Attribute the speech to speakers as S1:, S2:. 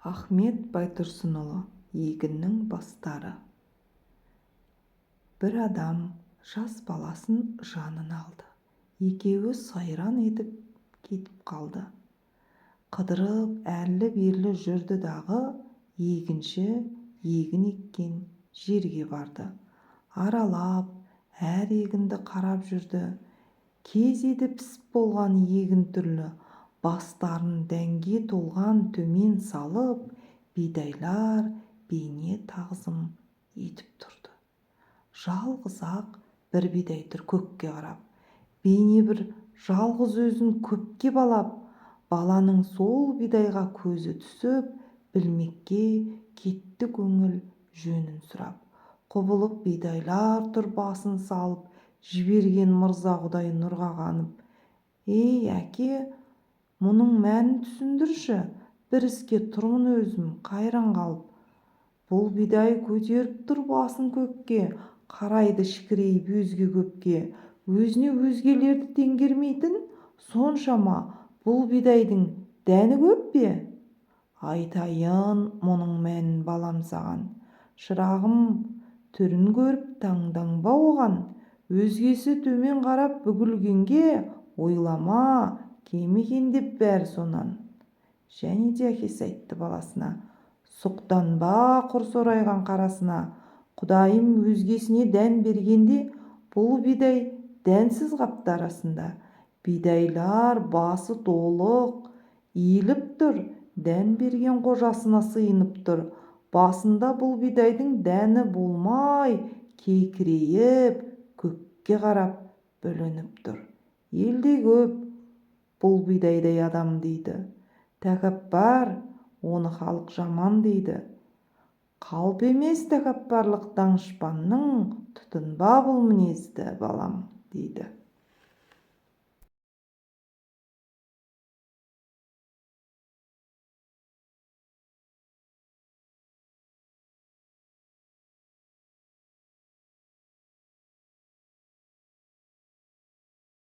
S1: Ахмет Байтұрсынұлы егіннің бастары. Бір адам жас баласын жанына алды. Екеуі сайран етіп кетіп қалды. Қыдырып әрлі-берлі жүрді дағы егінші егін еккен жерге барды. Аралап әр егінді қарап жүрді. Кез еді пісіп болған егін түрлі. Бастарын дәнге толған төмен салып, бидайлар бейне тағзым етіп тұрды. Жалғыз-ақ бір бидай тұр көкке қарап. Бейне бір жалғыз өзін көпке балап, баланың сол бидайға көзі түсіп, білмекке кетті көңіл жөнін сұрап. Құбылып бидайлар тұр басын салып, жіберген мырза құдай нұрға қанып. Ей, әке, мұның мәнін түсіндірші, бір іске тұрмын өзім қайран қалып. Бұл бидай көтеріп тұр басын көкке, қарайды шікірейіп өзге көпке. Өзіне өзгелерді теңгермейтін соншама бұл бидайдың дәні көп пе? Айтайын мұның мәнін балам саған. Шырағым, түрін көріп таңданба оған. Өзгесі төмен қарап бүгілгенге ойлама, кем екен деп бәрі сонан. Және де әкесі айтты баласына: сұқтанба құр сорайған қарасына. Құдайым өзгесіне дән бергенде бұл бидай дәнсіз қапты арасында. Бидайлар басы толық иіліп тұр, дән берген қожасына сыйынып тұр. Басында бұл бидайдың дәні болмай, кекірейіп, көкке қарап бүлініп тұр. Елде көп бұл бидайдай адам дейді. Тәкаппар, оны халық жаман дейді. Қалып емес тәкаппарлық данышпанның, тұтынба бұл мінезді балам дейді.